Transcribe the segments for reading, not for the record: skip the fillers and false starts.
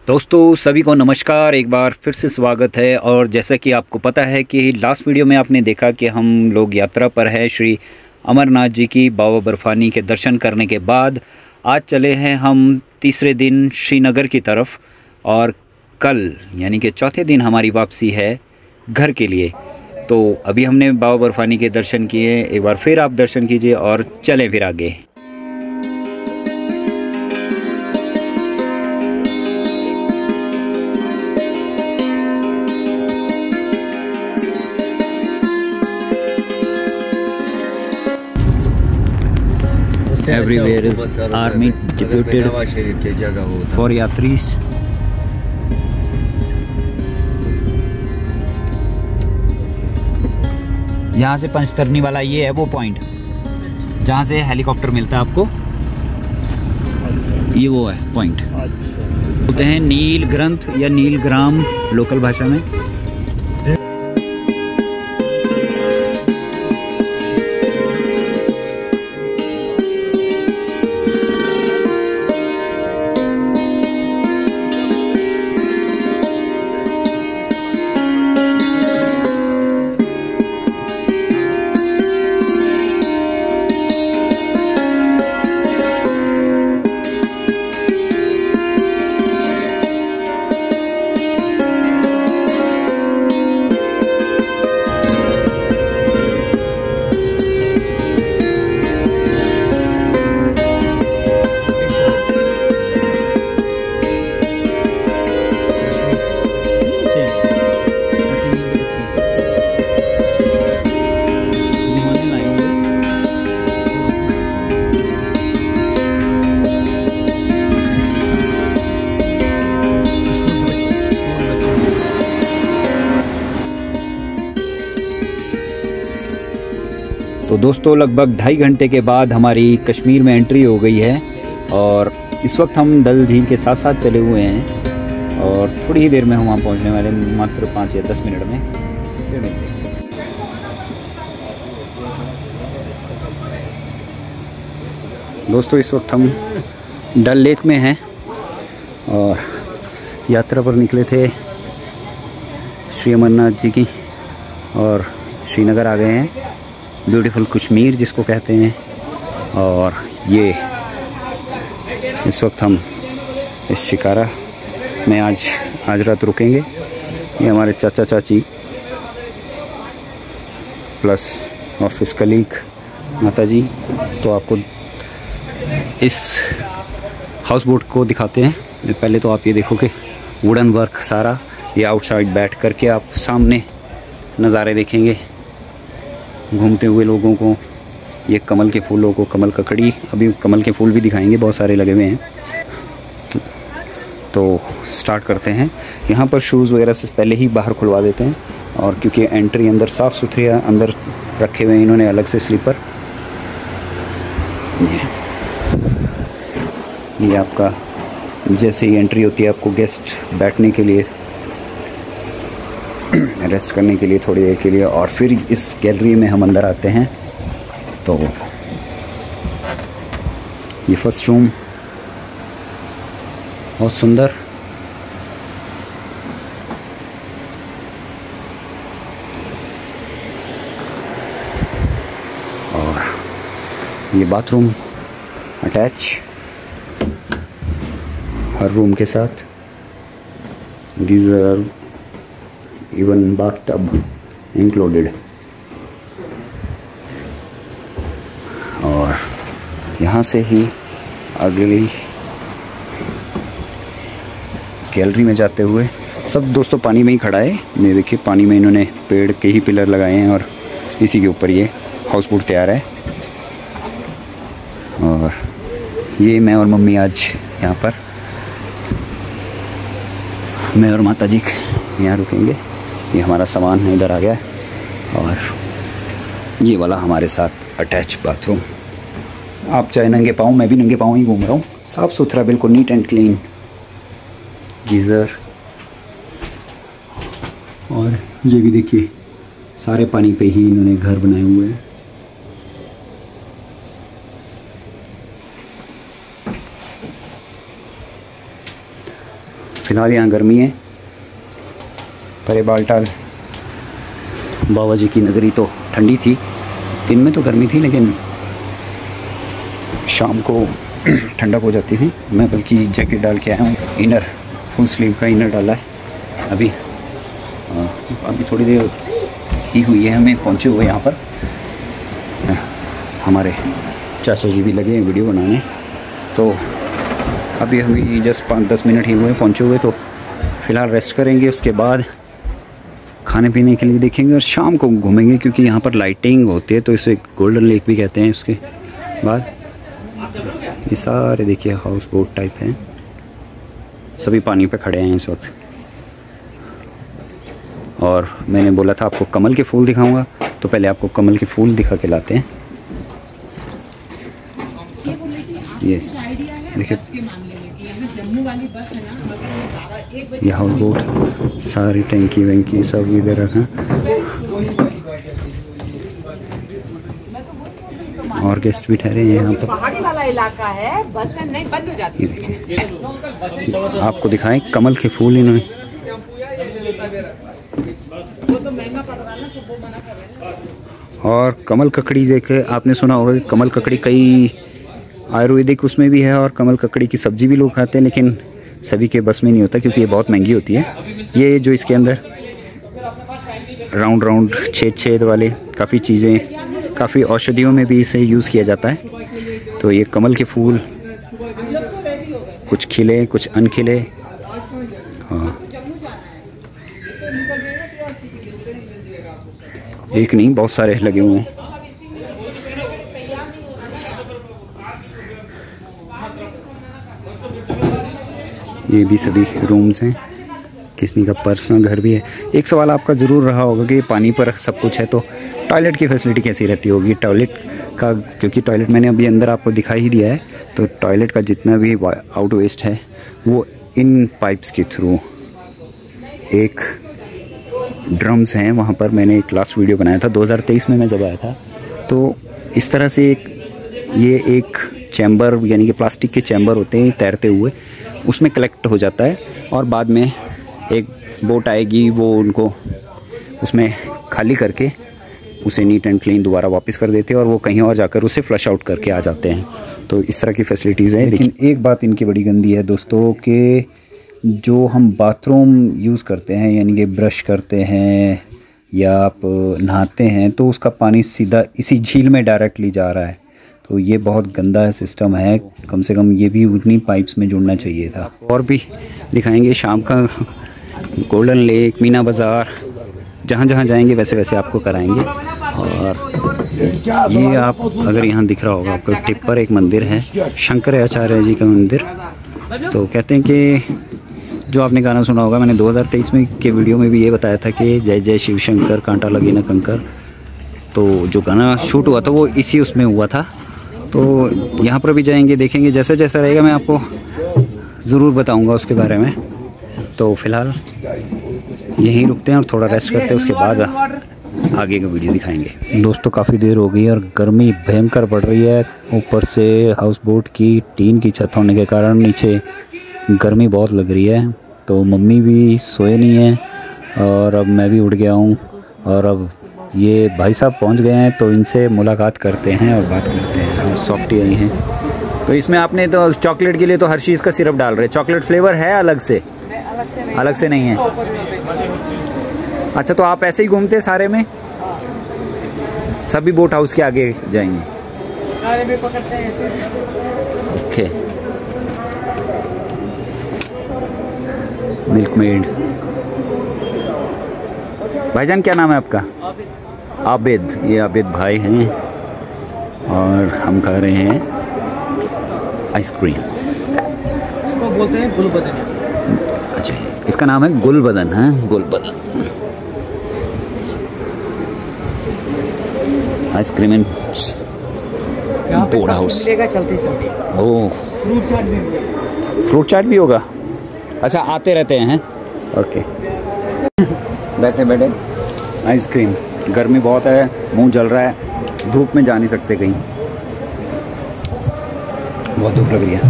दोस्तों सभी को नमस्कार, एक बार फिर से स्वागत है। और जैसा कि आपको पता है कि लास्ट वीडियो में आपने देखा कि हम लोग यात्रा पर है श्री अमरनाथ जी की बाबा बर्फानी के दर्शन करने के बाद आज चले हैं हम तीसरे दिन श्रीनगर की तरफ, और कल यानी कि चौथे दिन हमारी वापसी है घर के लिए। तो अभी हमने बाबा बर्फानी के दर्शन किए, एक बार फिर आप दर्शन कीजिए और चलें फिर आगे। Everywhere is army deputed for यात्रीज। यहाँ से पंचतरनी वाला ये है वो पॉइंट जहाँ से हेलीकॉप्टर मिलता है आपको, ये वो है पॉइंट। बोलते हैं नील ग्रंथ या नील ग्राम लोकल भाषा में। तो दोस्तों लगभग 2.5 घंटे के बाद हमारी कश्मीर में एंट्री हो गई है, और इस वक्त हम डल झील के साथ साथ चले हुए हैं और थोड़ी ही देर में हम वहाँ पहुँचने वाले, मात्र 5 या 10 मिनट में फिर मिलते हैं। दोस्तों इस वक्त हम डल लेक में हैं और यात्रा पर निकले थे श्री अमरनाथ जी की, और श्रीनगर आ गए हैं, ब्यूटीफुल कश्मीर जिसको कहते हैं। और ये इस वक्त हम इस शिकारा में आज रात रुकेंगे। ये हमारे चाचा चाची प्लस ऑफिस कलीग माता जी। तो आपको इस हाउस बोट को दिखाते हैं। पहले तो आप ये देखोगे वुडन वर्क सारा, ये आउटसाइड बैठ करके आप सामने नज़ारे देखेंगे, घूमते हुए लोगों को, ये कमल के फूलों को, कमल ककड़ी, अभी कमल के फूल भी दिखाएंगे, बहुत सारे लगे हुए हैं। तो स्टार्ट करते हैं। यहाँ पर शूज़ वगैरह से पहले ही बाहर खुलवा देते हैं, और क्योंकि एंट्री अंदर साफ़ सुथरी है, अंदर रखे हुए हैं इन्होंने अलग से स्लीपर। ये आपका जैसे ही एंट्री होती है आपको गेस्ट बैठने के लिए, रेस्ट करने के लिए थोड़ी देर के लिए, और फिर इस गैलरी में हम अंदर आते हैं। तो ये फर्स्ट रूम बहुत सुंदर, और ये बाथरूम अटैच हर रूम के साथ, गीज़र, इवन बाथटब इंक्लूडेड। और यहाँ से ही अगली गैलरी में जाते हुए, सब दोस्तों पानी में ही खड़ा है। ये देखिए पानी में इन्होंने पेड़ के ही पिलर लगाए हैं, और इसी के ऊपर ये हाउस बोट तैयार है। और ये मैं और मम्मी आज यहाँ पर, मैं और माता जी यहाँ रुकेंगे। ये हमारा सामान है इधर आ गया है, और ये वाला हमारे साथ अटैच बाथरूम। आप चाहे नंगे पाँव, मैं भी नंगे पाँव ही घूम रहा हूँ, साफ़ सुथरा बिल्कुल नीट एंड क्लीन। गीज़र, और ये भी देखिए सारे पानी पे ही इन्होंने घर बनाए हुए हैं। फ़िलहाल यहाँ गर्मी है। परे बालटाल बाबा जी की नगरी तो ठंडी थी, दिन में तो गर्मी थी, लेकिन शाम को ठंडक हो जाती थी। मैं बल्कि जैकेट डाल के आया हूँ, इनर फुल स्लीव का इनर डाला है। अभी थोड़ी देर ही हुई है हमें पहुँचे हुए यहाँ पर। हमारे चाचा जी भी लगे हैं वीडियो बनाने, तो अभी हमें जस्ट 5-10 मिनट ही हुए पहुँचे हुए, तो फ़िलहाल रेस्ट करेंगे। उसके बाद खाने पीने के लिए देखेंगे और शाम को घूमेंगे, क्योंकि यहाँ पर लाइटिंग होती है, तो इसे गोल्डन लेक भी कहते हैं। उसके बाद ये सारे देखिए हाउस बोट टाइप हैं, सभी पानी पे खड़े हैं इस वक्त। और मैंने बोला था आपको कमल के फूल दिखाऊंगा, तो पहले आपको कमल के फूल दिखा के लाते हैं। ये देखिए, ये हाउस बोट, सारी टैंकी वैंकी सब इधर रखा, और गेस्ट भी ठहरे हैं यहाँ पर। पहाड़ी वाला इलाका है, बस नहीं बंद हो जाती है। ये देखिए, आपको दिखाएं कमल के फूल इन्होंने। और कमल ककड़ी देखे आपने सुना होगा कि कमल ककड़ी कई आयुर्वेदिक उसमें भी है, और कमल ककड़ी की सब्ज़ी भी लोग खाते हैं, लेकिन सभी के बस में नहीं होता, क्योंकि ये बहुत महंगी होती है। ये जो इसके अंदर राउंड छेद वाले काफ़ी चीज़ें, काफ़ी औषधियों में भी इसे यूज़ किया जाता है। तो ये कमल के फूल कुछ खिले कुछ अनखिले, हाँ, एक नहीं बहुत सारे लगे हुए हैं। ये भी सभी रूम्स हैं, किसी का पर्सनल घर भी है। एक सवाल आपका ज़रूर रहा होगा कि पानी पर सब कुछ है, तो टॉयलेट की फैसिलिटी कैसी रहती होगी टॉयलेट का, क्योंकि टॉयलेट मैंने अभी अंदर आपको दिखाई ही दिया है। तो टॉयलेट का जितना भी आउट वेस्ट है वो इन पाइप्स के थ्रू, एक ड्रम्स हैं वहाँ पर। मैंने एक लास्ट वीडियो बनाया था 2023 में मैं जब आया था, तो इस तरह से ये एक चैम्बर, यानी कि प्लास्टिक के चैम्बर होते हैं तैरते हुए, उसमें कलेक्ट हो जाता है, और बाद में एक बोट आएगी, वो उनको उसमें खाली करके उसे नीट एंड क्लीन दोबारा वापस कर देते हैं, और वो कहीं और जाकर उसे फ्लश आउट करके आ जाते हैं। तो इस तरह की फैसिलिटीज़ हैं। लेकिन एक बात इनकी बड़ी गंदी है दोस्तों, कि जो हम बाथरूम यूज़ करते हैं, यानी कि ब्रश करते हैं या आप नहाते हैं, तो उसका पानी सीधा इसी झील में डायरेक्टली जा रहा है। तो ये बहुत गंदा सिस्टम है, कम से कम ये भी उतनी पाइप्स में जुड़ना चाहिए था। और भी दिखाएंगे शाम का गोल्डन लेक, मीना बाज़ार, जहाँ जहाँ जाएंगे वैसे वैसे आपको कराएंगे। और ये आप अगर यहाँ दिख रहा होगा आपको, टिप पर एक मंदिर है, शंकराचार्य जी का मंदिर। तो कहते हैं कि जो आपने गाना सुना होगा, मैंने 2023 में के वीडियो में भी ये बताया था कि जय जय शिव शंकर कांटा लगे ना कंकर। तो जो गाना शूट हुआ था वो इसी उसमें हुआ था। तो यहाँ पर भी जाएंगे, देखेंगे, जैसा जैसा रहेगा मैं आपको ज़रूर बताऊँगा उसके बारे में। तो फ़िलहाल यहीं रुकते हैं और थोड़ा रेस्ट करते हैं, उसके बाद आगे का वीडियो दिखाएंगे। दोस्तों काफ़ी देर हो गई और गर्मी भयंकर पड़ रही है। ऊपर से हाउस बोट की टीन की छत होने के कारण नीचे गर्मी बहुत लग रही है। तो मम्मी भी सोए नहीं हैं और अब मैं भी उठ गया हूँ, और अब ये भाई साहब पहुँच गए हैं, तो इनसे मुलाकात करते हैं और बात करते हैं। सॉफ्टी आई हैं। तो इसमें आपने तो चॉकलेट के लिए तो हर्शीज़ का सिरप डाल रहे, चॉकलेट फ्लेवर है अलग से? अलग से नहीं है। अच्छा, तो आप ऐसे ही घूमते सारे में? सभी बोट हाउस के आगे जाएंगे? ओके। Milk made. भाईजान क्या नाम है आपका? आबिद। ये आबिद भाई हैं और हम खा रहे हैं आइसक्रीम। इसको बोलते हैं गुलबदन। अच्छा, इसका नाम है गुलबदन है, Gulbadan ice cream and boat house. चलते चलते ओह, फ्रूट चाट भी मिलेगा। फ्रूट चाट भी होगा? अच्छा, आते रहते हैं। ओके। बैठे बैठे आइसक्रीम। गर्मी बहुत है, मुंह जल रहा है, धूप में जा नहीं सकते कहीं, बहुत धूप लग रही है,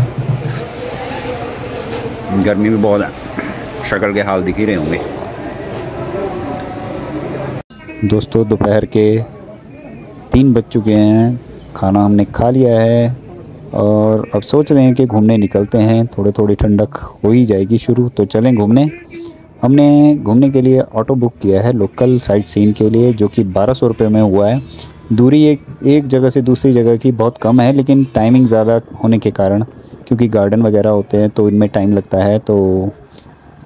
गर्मी भी बहुत है। शक्ल के हाल दिख ही रहे होंगे। दोस्तों दोपहर के 3 बज चुके हैं, खाना हमने खा लिया है और अब सोच रहे हैं कि घूमने निकलते हैं। थोड़ी थोड़ी ठंडक हो ही जाएगी शुरू, तो चलें घूमने। हमने घूमने के लिए ऑटो बुक किया है लोकल साइट सीन के लिए, जो कि 1200 रुपये में हुआ है। दूरी एक जगह से दूसरी जगह की बहुत कम है, लेकिन टाइमिंग ज़्यादा होने के कारण, क्योंकि गार्डन वगैरह होते हैं तो इनमें टाइम लगता है, तो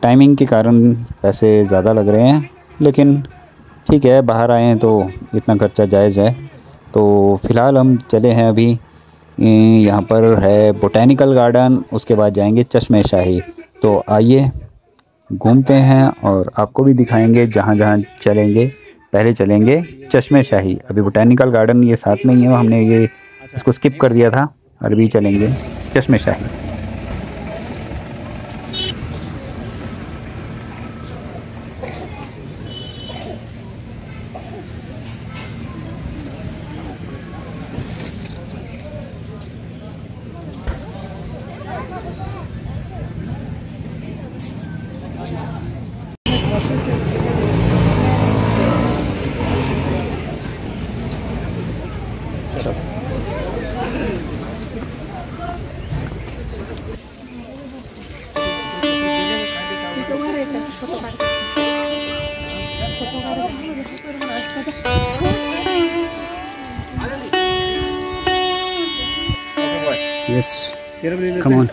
टाइमिंग के कारण पैसे ज़्यादा लग रहे हैं। लेकिन ठीक है, बाहर आए हैं तो इतना खर्चा जायज़ है। तो फ़िलहाल हम चले हैं अभी, यहाँ पर है बोटैनिकल गार्डन, उसके बाद जाएंगे चश्मे शाही। तो आइए घूमते हैं और आपको भी दिखाएंगे जहाँ जहाँ चलेंगे। पहले चलेंगे चश्मे शाही, अभी बोटैनिकल गार्डन ये साथ में ही है, हमने ये इसको स्किप कर दिया था। और अभी चलेंगे चश्मे शाही। Yes, come on.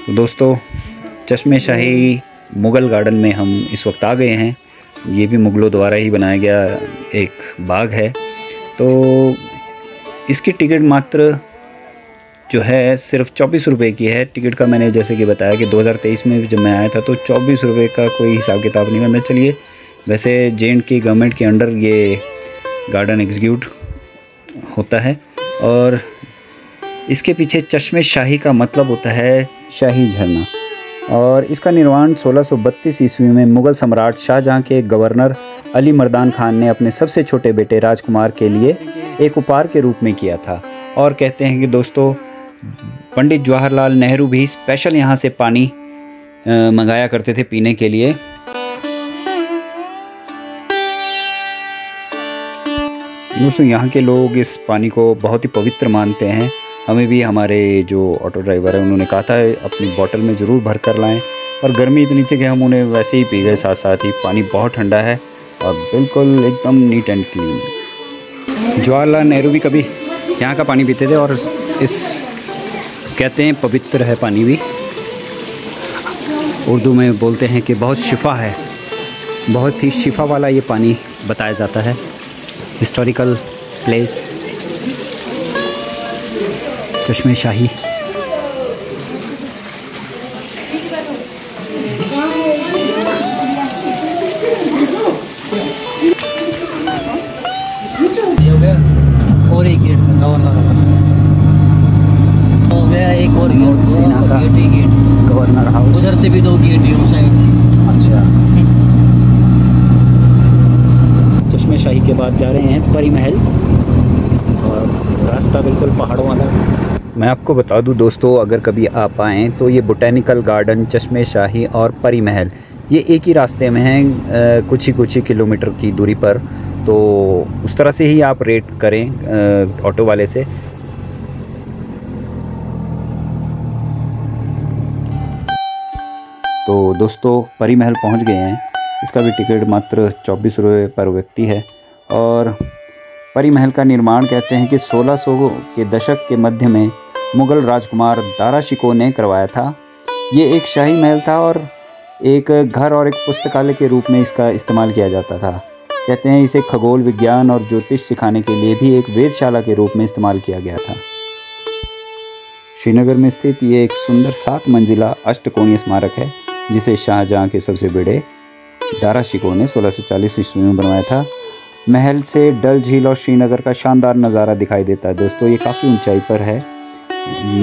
तो दोस्तों चश्मे शाही मुग़ल गार्डन में हम इस वक्त आ गए हैं। ये भी मुग़लों द्वारा ही बनाया गया एक बाग है। तो इसकी टिकट मात्र जो है सिर्फ 24 रुपये की है। टिकट का मैंने जैसे कि बताया कि 2023 में जब मैं आया था तो 24 रुपये का कोई हिसाब किताब नहीं करना। चलिए, वैसे J&K गवर्नमेंट के अंडर ये गार्डन एग्जीक्यूट होता है और इसके पीछे चश्मे शाही का मतलब होता है शाही झरना। और इसका निर्माण 1632 ईस्वी में मुग़ल सम्राट शाहजहाँ के गवर्नर अली मर्दान खान ने अपने सबसे छोटे बेटे राजकुमार के लिए एक उपहार के रूप में किया था। और कहते हैं कि दोस्तों पंडित जवाहरलाल नेहरू भी स्पेशल यहाँ से पानी मंगाया करते थे पीने के लिए। दोस्तों यहाँ के लोग इस पानी को बहुत ही पवित्र मानते हैं। हमें भी हमारे जो ऑटो ड्राइवर है उन्होंने कहा था अपनी बोतल में ज़रूर भर कर लाएँ, और गर्मी इतनी थी कि हम उन्हें वैसे ही पी गए। साथ साथ ही पानी बहुत ठंडा है और बिल्कुल एकदम neat and clean. Jawaharlal Nehru भी कभी यहाँ का पानी पीते थे और इस कहते हैं पवित्र है पानी भी। उर्दू में बोलते हैं कि बहुत शिफा है, बहुत ही शिफा वाला ये पानी बताया जाता है। हिस्टोरिकल प्लेस चश्मे शाही। और एक गेट हो गया, एक और गेट सीना का गेट गवर्नर हाउस। उधर से भी 2 गेट है उस साइड से। अच्छा, चश्मे शाही के बाद जा रहे हैं परी महल और रास्ता बिल्कुल पहाड़ों वाला। मैं आपको बता दूं दोस्तों, अगर कभी आप आएँ तो ये बोटैनिकल गार्डन, चश्मे शाही और परी महल ये एक ही रास्ते में हैं, कुछ ही किलोमीटर की दूरी पर। तो उस तरह से ही आप रेट करें ऑटो वाले से। तो दोस्तों परी महल पहुंच गए हैं। इसका भी टिकट मात्र 24 रुपये पर व्यक्ति है। और परी महल का निर्माण कहते हैं कि 1600 के दशक के मध्य में मुग़ल राजकुमार दारा शिकोह ने करवाया था। ये एक शाही महल था और एक घर और एक पुस्तकालय के रूप में इसका इस्तेमाल किया जाता था। कहते हैं इसे खगोल विज्ञान और ज्योतिष सिखाने के लिए भी एक वेधशाला के रूप में इस्तेमाल किया गया था। श्रीनगर में स्थित ये एक सुंदर 7 मंजिला अष्टकोणीय स्मारक है, जिसे शाहजहाँ के सबसे बड़े दारा शिकोह ने 1640 ईस्वी में बनवाया था। महल से डल झील और श्रीनगर का शानदार नज़ारा दिखाई देता है। दोस्तों ये काफ़ी ऊंचाई पर है,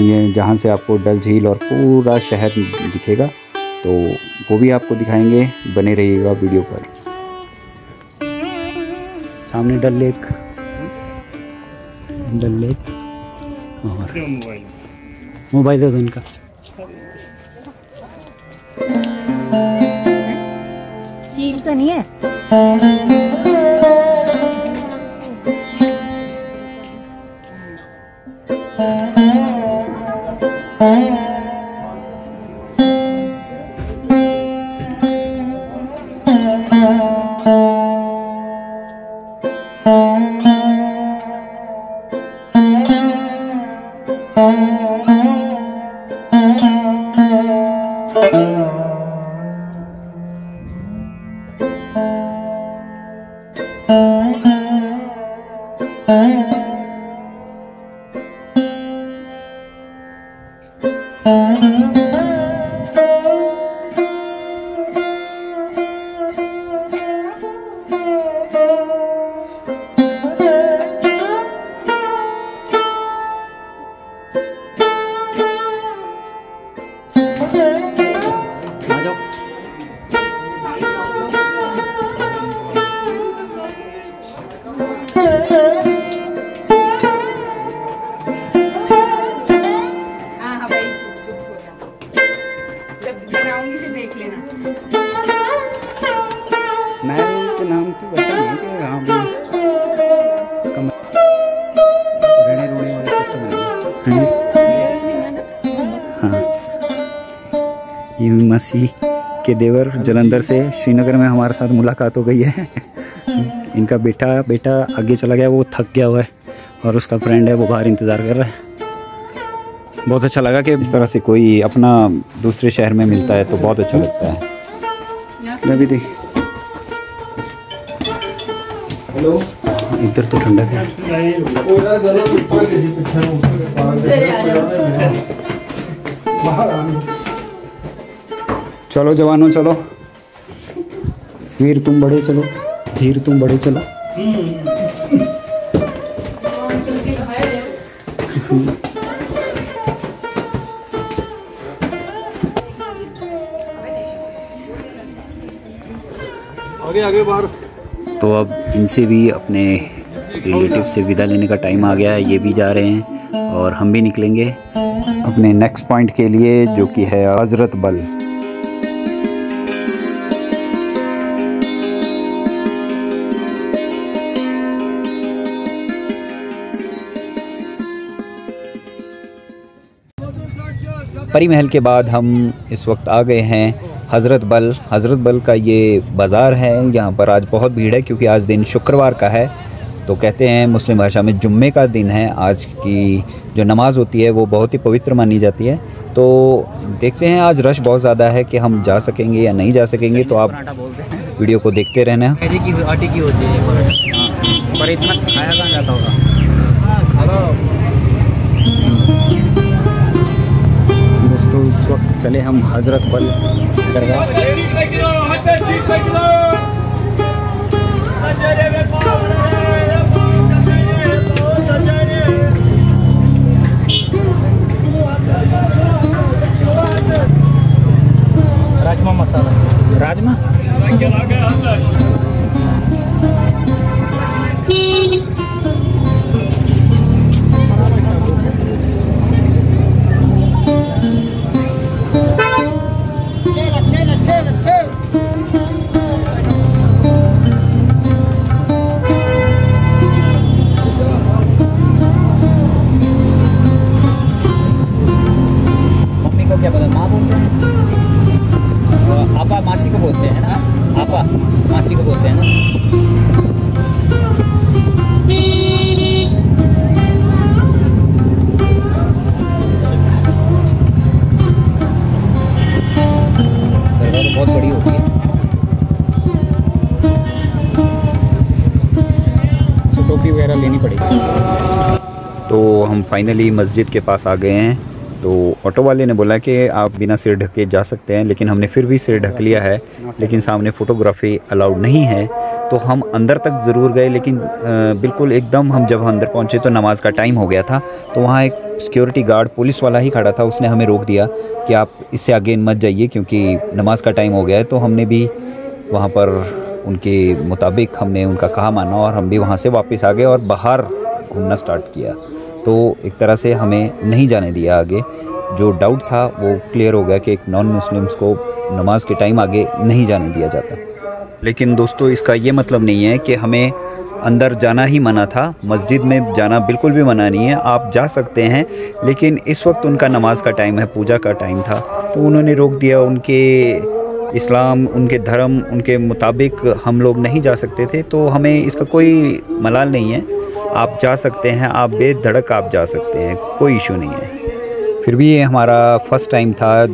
ये जहाँ से आपको डल झील और पूरा शहर दिखेगा, तो वो भी आपको दिखाएंगे। बने रहिएगा वीडियो पर। सामने डल लेक और मोबाइल दे दो इनका। चील तो नहीं है। महल के नाम तो वैसा नहीं है कि यहाँ भी रहने रोने वाला सिस्टम है। हाँ, ये मसीह के देवर जलंधर से श्रीनगर में हमारे साथ मुलाकात हो गई है। इनका बेटा आगे चला गया, वो थक गया हुआ है और उसका फ्रेंड है वो बाहर इंतज़ार कर रहा है। बहुत अच्छा लगा कि इस तरह से कोई अपना दूसरे शहर में मिलता है तो बहुत अच्छा लगता है। मैं भी देख, हेलो, इधर तो ठंडा है। चलो जवानों चलो, वीर तुम बड़े चलो, धीर तुम बड़े चलो। आगे बाहर। तो अब इनसे भी अपने रिलेटिव से विदा लेने का टाइम आ गया है। ये भी जा रहे हैं और हम भी निकलेंगे अपने नेक्स्ट पॉइंट के लिए, जो कि है हज़रत बल। परी महल के बाद हम इस वक्त आ गए हैं हज़रत बल का ये बाज़ार है। यहाँ पर आज बहुत भीड़ है क्योंकि आज दिन शुक्रवार का है। तो कहते हैं मुस्लिम भाषा में जुम्मे का दिन है। आज की जो नमाज़ होती है वो बहुत ही पवित्र मानी जाती है। तो देखते हैं, आज रश बहुत ज़्यादा है कि हम जा सकेंगे या नहीं जा सकेंगे। तो आप वीडियो को देखते रहना। आटे की होती है पर इतना खाया कहाँ जाता होगा। दोस्तों इस वक्त चले हम हज़रत बल दरगाह। राजमा मसाला, राजमा क्या बोलते हैं, माँ बोलते हैं, आपा मासी को बोलते हैं ना, आपा मासी को बोलते हैं ना। बहुत बड़ी होती है। टोपी वगैरह लेनी पड़ेगी। तो हम फाइनली मस्जिद के पास आ गए हैं। तो ऑटो वाले ने बोला कि आप बिना सिर ढके जा सकते हैं, लेकिन हमने फिर भी सिर ढक लिया है। लेकिन सामने फ़ोटोग्राफी अलाउड नहीं है। तो हम अंदर तक ज़रूर गए, लेकिन बिल्कुल एकदम हम जब अंदर पहुंचे तो नमाज़ का टाइम हो गया था। तो वहाँ एक सिक्योरिटी गार्ड पुलिस वाला ही खड़ा था, उसने हमें रोक दिया कि आप इससे आगे मत जाइए क्योंकि नमाज़ का टाइम हो गया है। तो हमने भी वहाँ पर उनके मुताबिक हमने उनका कहा माना और हम भी वहाँ से वापस आ गए और बाहर घूमना स्टार्ट किया। तो एक तरह से हमें नहीं जाने दिया आगे। जो डाउट था वो क्लियर हो गया कि एक नॉन मुस्लिम्स को नमाज के टाइम आगे नहीं जाने दिया जाता। लेकिन दोस्तों इसका ये मतलब नहीं है कि हमें अंदर जाना ही मना था। मस्जिद में जाना बिल्कुल भी मना नहीं है, आप जा सकते हैं, लेकिन इस वक्त उनका नमाज का टाइम है, पूजा का टाइम था, तो उन्होंने रोक दिया। उनके इस्लाम, उनके धर्म, उनके मुताबिक हम लोग नहीं जा सकते थे, तो हमें इसका कोई मलाल नहीं है। आप जा सकते हैं, आप बेधड़क आप जा सकते हैं, कोई इशू नहीं है। फिर भी ये हमारा फर्स्ट टाइम था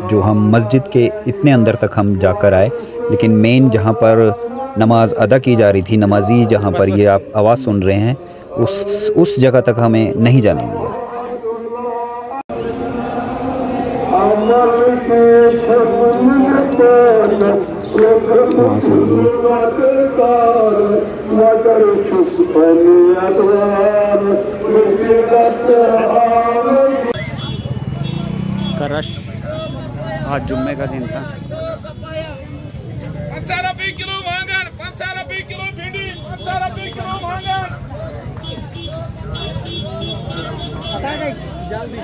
जो हम मस्जिद के इतने अंदर तक हम जाकर आए, लेकिन मेन जहाँ पर नमाज अदा की जा रही थी, नमाजी जहाँ पर ये आप आवाज़ सुन रहे हैं, उस जगह तक हमें नहीं जाने दिया। का रश आज जुम्मे का दिन था। 5 किलो वांगण, 5 किलो भिंडी, 5 किलो वांगण। जल्दी